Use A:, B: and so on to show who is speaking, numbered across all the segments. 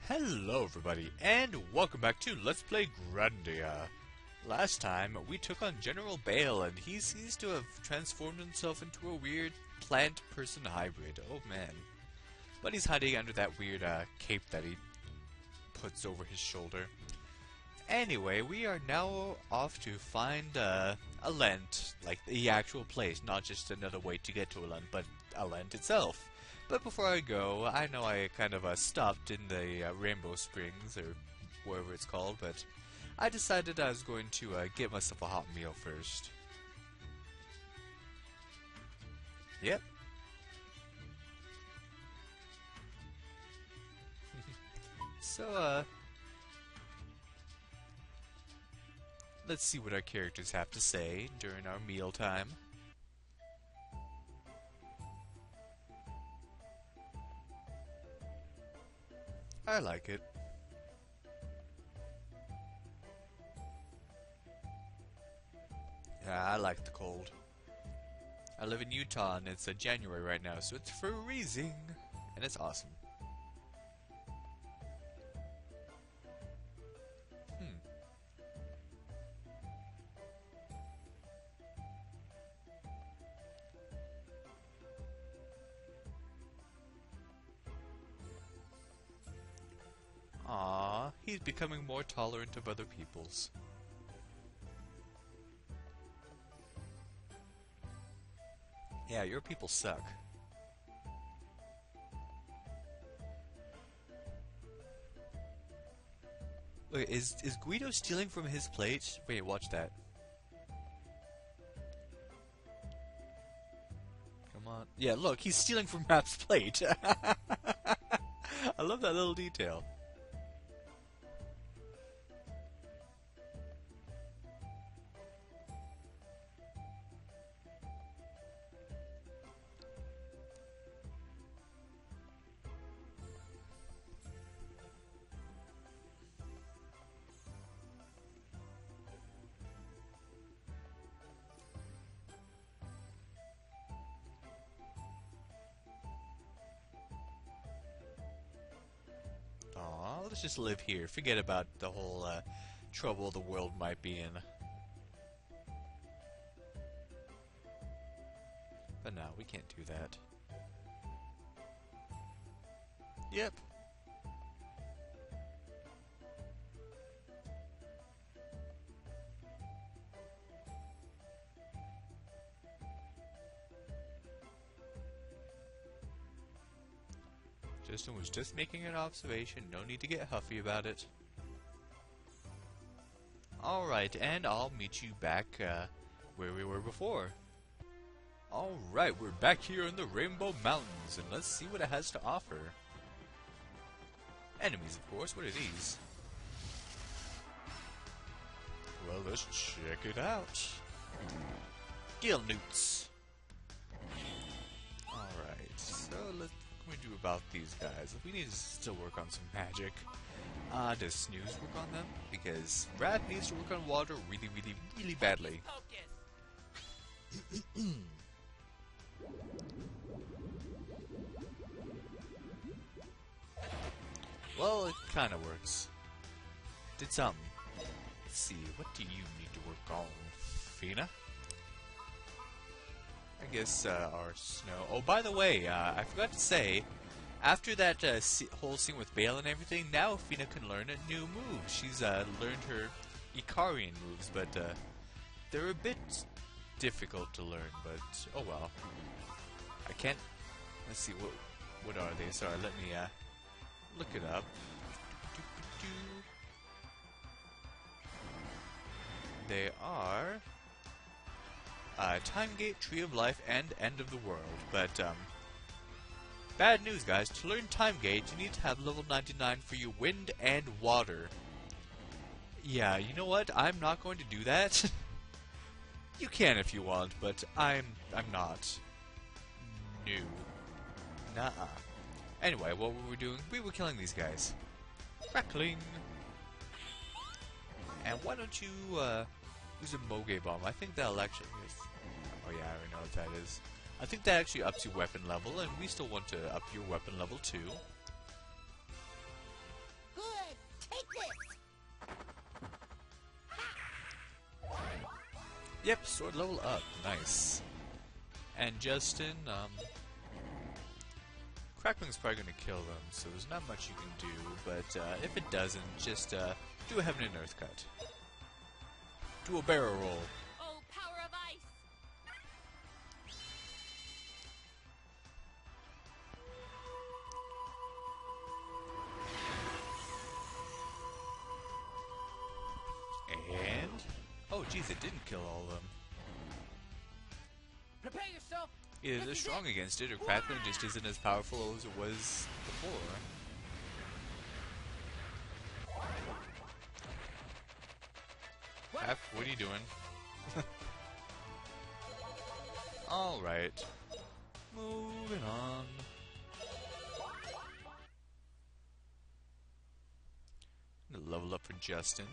A: Hello everybody, and welcome back to Let's Play Grandia. Last time, we took on General Bale, and he seems to have transformed himself into a weird plant-person hybrid. Oh man. But he's hiding under that weird cape that he puts over his shoulder. Anyway, we are now off to find Alent, like the actual place, not just another way to get to Alent, but Alent itself. But before I go, I know I kind of stopped in the Rainbow Springs, or wherever it's called, but I decided I was going to get myself a hot meal first. Yep. So, let's see what our characters have to say during our meal time. I like it. Yeah, I like the cold. I live in Utah and it's January right now, so it's freezing. And it's awesome. Aww, he's becoming more tolerant of other peoples. Yeah, your people suck. Wait, is Guido stealing from his plate? Wait, watch that. Come on. Yeah, look, he's stealing from Rap's plate. I love that little detail. Aw, let's just live here. Forget about the whole trouble the world might be in. But no, we can't do that. Yep. Justin was just making an observation, no need to get huffy about it. Alright, and I'll meet you back where we were before. Alright, we're back here in the Rainbow Mountains, and let's see what it has to offer. Enemies, of course. What are these? Well, let's check it out. Gill newts. Alright, so what can we do about these guys? We need to still work on some magic. Does Snooze work on them? Because Brad needs to work on water really, really, really badly. Well, it kinda works. Did something. Let's see, what do you need to work on, Fina? I guess, our snow. Oh, by the way, I forgot to say, after that whole scene with Bale and everything, now Fina can learn a new move. She's learned her Icarian moves, but they're a bit difficult to learn, but oh well. I can't... Let's see, what are they? Sorry, let me look it up. They are... Time Gate, Tree of Life, and End of the World. But, bad news, guys. To learn Time Gate, you need to have level 99 for your Wind and Water. Yeah, you know what? I'm not going to do that. You can if you want, but I'm not. No. Nuh-uh. Anyway, what were we doing? We were killing these guys. Crackling! And why don't you, use a Moge Bomb? I think that'll actually... Oh yeah, I already know what that is. I think that actually ups your weapon level, and we still want to up your weapon level too. Yep, sword level up. Nice. And Justin, Crackling's probably going to kill them, so there's not much you can do, but if it doesn't, just do a Heaven and Earth cut. Do a barrel roll.
B: Oh, power of ice!
A: And... oh, geez, it didn't kill all of them.
C: Prepare yourself.
A: Either they're strong against it, or Crackling just isn't as powerful as it was before. What are you doing? Alright. Moving on. I'm gonna level up for Justin.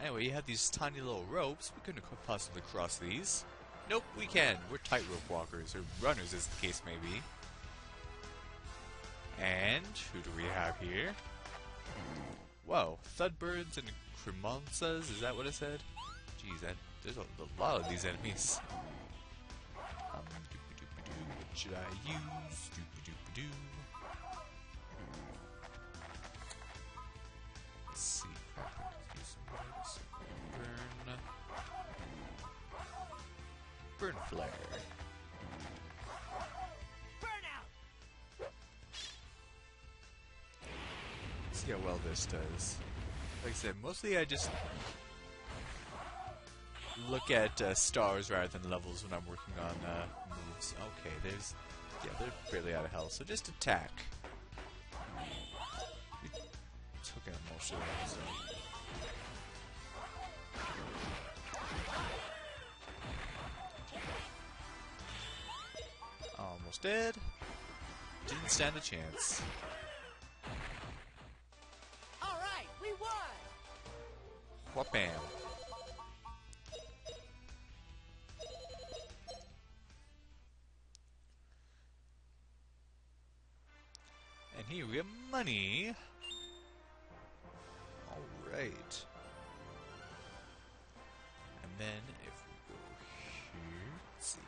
A: Anyway, you have these tiny little ropes. We couldn't possibly cross these. Nope, we can. We're tightrope walkers, or runners as the case may be. And who do we have here? Whoa, Thudbirds and Cremonsas, is that what it said? Geez, there's a lot of these enemies. What should I use? Doop-a-doop-a-doo. Let's see, Crackling could use some bugs. Burn Flare.
C: Burnout.
A: See how well this does. Like I said, mostly I just look at stars rather than levels when I'm working on moves. Okay, yeah, they're barely out of health, so just attack. We took out most of them, so. Almost dead. Didn't stand a chance.
C: All right, we won.
A: Whoop-bam. And here we have money. Alright. And then if we go here, let's see.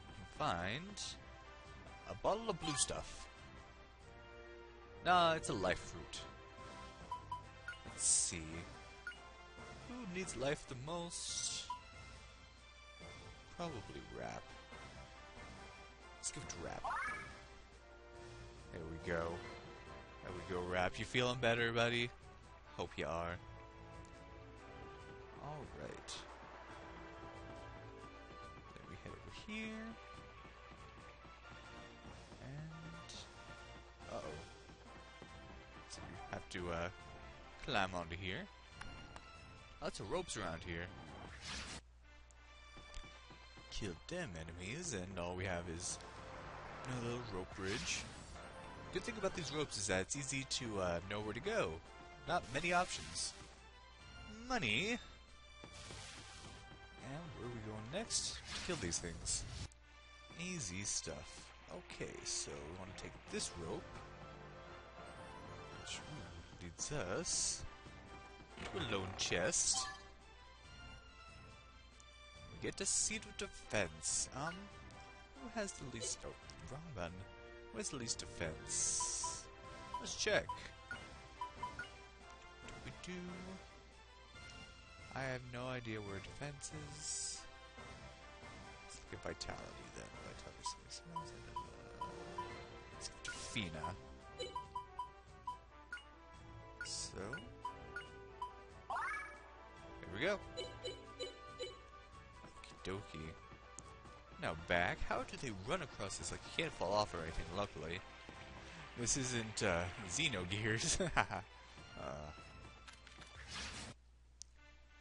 A: We can find a bottle of blue stuff. Nah, it's a life fruit. Let's see. Who needs life the most? Probably Rap. Let's give it to Rap. There we go. There we go, Rap. You feeling better, buddy? Hope you are. Alright. Then we head over here. And... uh-oh. So we have to, climb onto here. Lots of ropes around here. Killed them enemies, and all we have is a little rope bridge. Good thing about these ropes is that it's easy to know where to go. Not many options. Money. And where are we going next? Kill these things. Easy stuff. Okay, so we want to take this rope, which leads us to a lone chest. We get a seat of defense. Who has the least... oh, wrong button. Where's the least defense? Let's check. Do-we-do. I have no idea where defense is. Let's look at vitality then. Vitality 6. Let's go to Fina. So. There we go. Okie dokie. Now back. How do they run across this? Like, you can't fall off or anything, luckily. This isn't, Xenogears.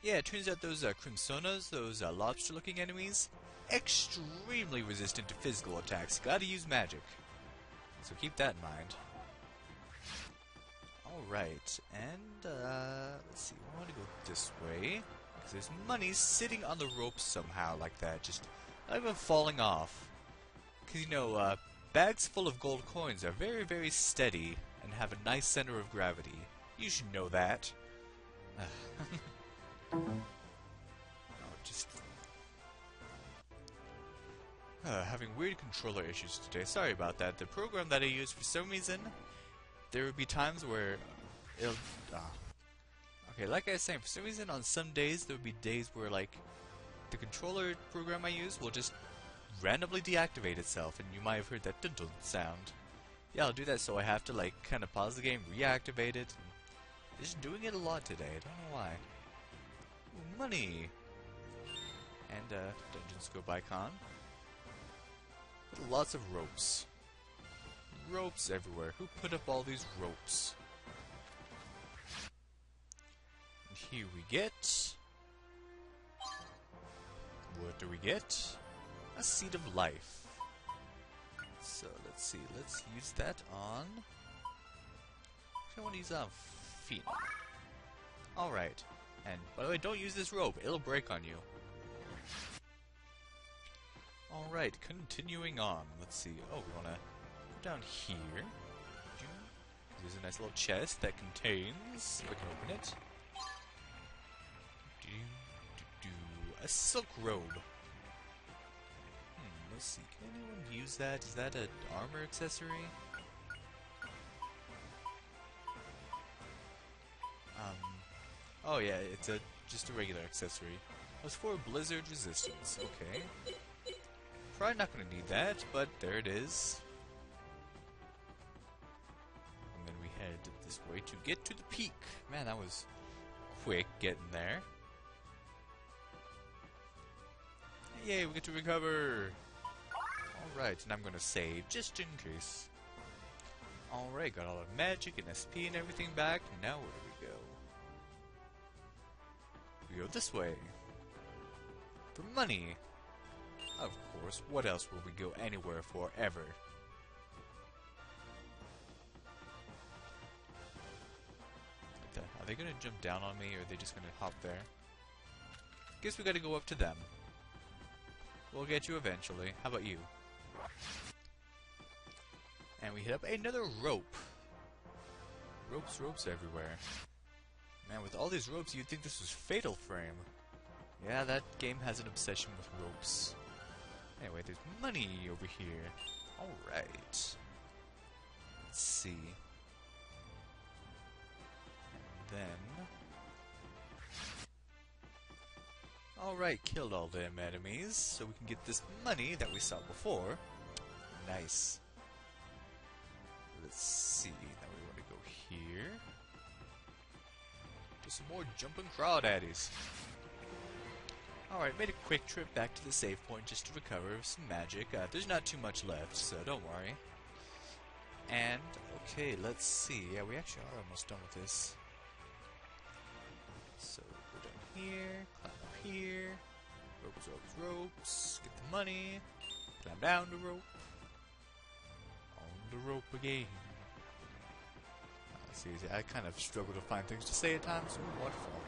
A: Yeah, it turns out those, Crimsonas, those, lobster-looking enemies, extremely resistant to physical attacks. Gotta use magic. So keep that in mind. Alright, and, let's see, we want to go this way. Because there's money sitting on the rope somehow, like that, just not even falling off. Because, you know, bags full of gold coins are very, very steady and have a nice center of gravity. You should know that. just having weird controller issues today. Sorry about that. The program that I use, for some reason, there would be times where it'll... Okay, like I was saying, for some reason on some days, there would be days where, like, the controller program I use will just randomly deactivate itself, and you might have heard that dun-dun sound. Yeah, I'll do that, so I have to, like, kind of pause the game, reactivate it. Just doing it a lot today, I don't know why. Ooh, money! And, dungeon scope icon. Lots of ropes. Ropes everywhere. Who put up all these ropes? And here we get... What do we get? A Seed of Life. So, let's see. Let's use that on... I want to use on feet. Alright. And, by the way, don't use this rope. It'll break on you. Alright, continuing on. Let's see. Oh, we want to go down here. There's a nice little chest that contains... We can open it. A silk robe. Let's see. Can anyone use that? Is that an armor accessory? Oh yeah, it's just a regular accessory. It was for blizzard resistance. Okay. Probably not going to need that, but there it is. And then we head this way to get to the peak. Man, that was quick getting there. Yay, we get to recover! Alright, and I'm gonna save, just in case. Alright, got all our magic and SP and everything back. Now where do we go? We go this way. For money! Of course, what else will we go anywhere for, ever? Are they gonna jump down on me, or are they just gonna hop there? Guess we gotta go up to them. We'll get you eventually. How about you? And we hit up another rope. Ropes everywhere. Man, with all these ropes, you'd think this was Fatal Frame. Yeah, that game has an obsession with ropes. Anyway, there's money over here. Alright. Let's see. And then... Alright, killed all them enemies, so we can get this money that we saw before. Nice. Let's see, now we want to go here. Do some more jumping crawdaddies. Alright, made a quick trip back to the save point just to recover some magic. There's not too much left, so don't worry. And, okay, let's see. Yeah, we actually are almost done with this. So, we're down here, climb up here, ropes, get the money, climb down the rope, on the rope again. See, I kind of struggle to find things to say at times. Ooh, waterfall.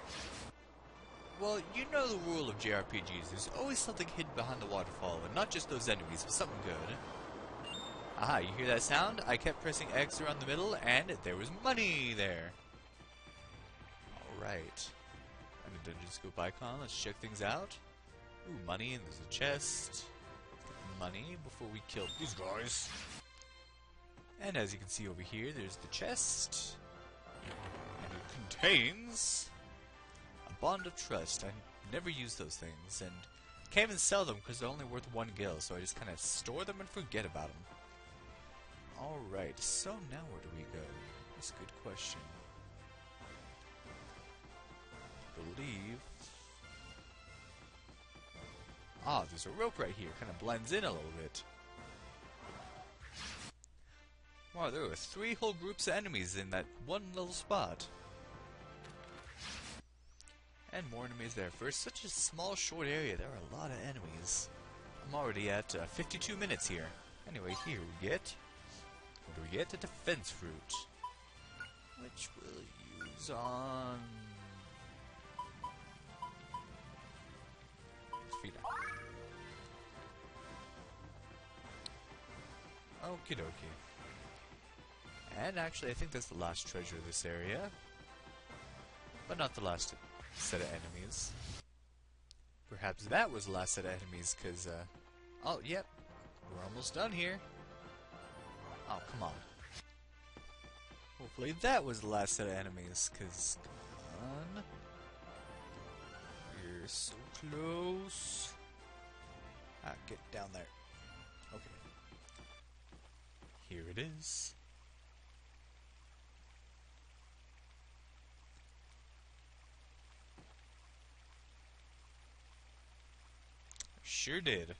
A: Well, you know the rule of JRPGs, there's always something hidden behind the waterfall, and not just those enemies, but something good. Aha, you hear that sound? I kept pressing X around the middle, and there was money there. Alright. And a dungeon scope icon, let's check things out. Ooh, money, and there's a chest. Get the money before we kill these guys. And as you can see over here, there's the chest. And it contains a bond of trust. I never use those things, and can't even sell them because they're only worth 1 gil, so I just kind of store them and forget about them. Alright, so now where do we go? That's a good question. I believe... Ah, there's a rope right here. Kind of blends in a little bit. Wow, there were 3 whole groups of enemies in that one little spot. And more enemies there. For such a small, short area, there are a lot of enemies. I'm already at 52 minutes here. Anyway, here we get... What do we get? A defense fruit. Which we'll use on... Fina. Okie dokie. And actually, I think that's the last treasure of this area. But not the last set of enemies. perhaps that was the last set of enemies, because, oh, yep. We're almost done here. Oh, come on. Hopefully that was the last set of enemies, because, come on. We're so close. Ah, get down there. Okay. Here it is. Sure did.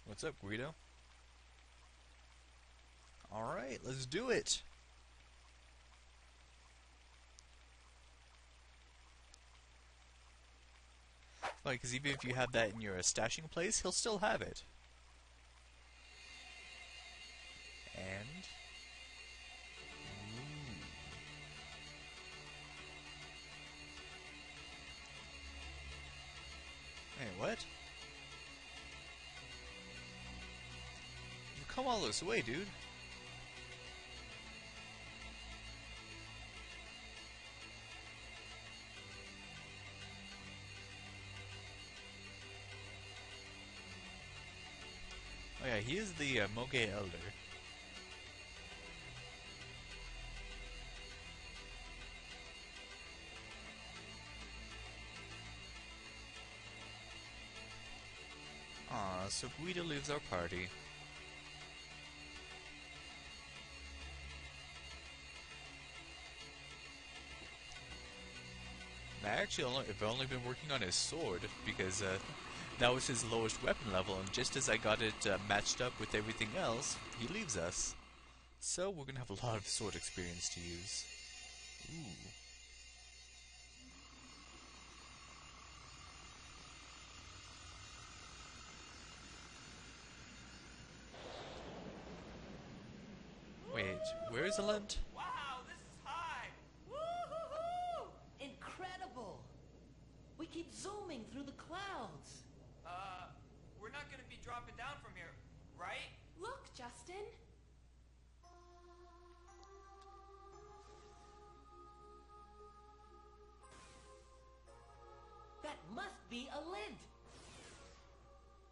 A: What's up, Guido? Alright, let's do it! Like, because even if you have that in your stashing place, he'll still have it. And... Ooh. Hey, what? You come all this way, dude. Oh yeah, he is the Moge Elder. Aw, so Guido leaves our party. Actually, I've only been working on his sword, because that was his lowest weapon level, and just as I got it matched up with everything else, he leaves us. So we're gonna have a lot of sword experience to use. Ooh. Wait, where is Alent?
C: Wow, this is high! Woo-hoo-hoo! Incredible! We keep zooming through the clouds.
B: We're not gonna be dropping down from here, right?
D: Look, Justin.
C: That must be Alent.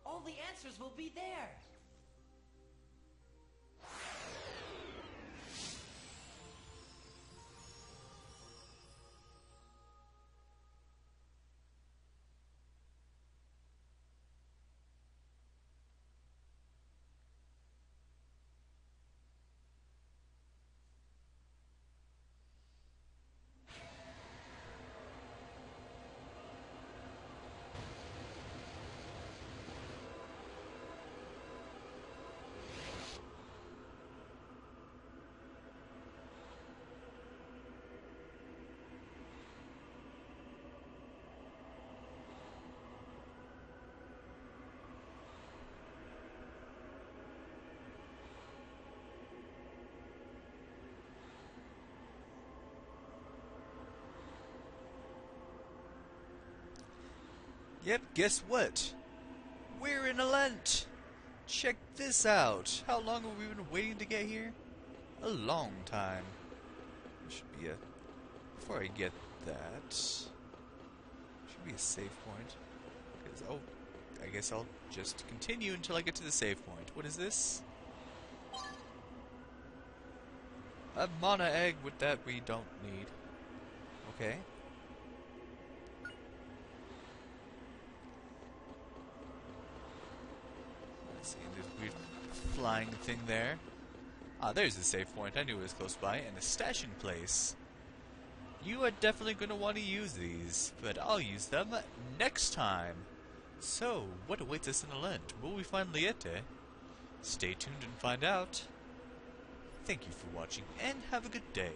C: All the answers will be there.
A: Yep, guess what? We're in Alent! Check this out! How long have we been waiting to get here? A long time. There should be a... Before I get that... Should be a save point. Because, oh, I guess I'll just continue until I get to the save point. What is this? A mana egg with that we don't need. Okay. Let's see, there's a weird flying thing there. Ah, there's the save point. I knew it was close by. And a stashing place. You are definitely going to want to use these, but I'll use them next time. So, what awaits us in Alent? Will we find Liete? Stay tuned and find out. Thank you for watching, and have a good day.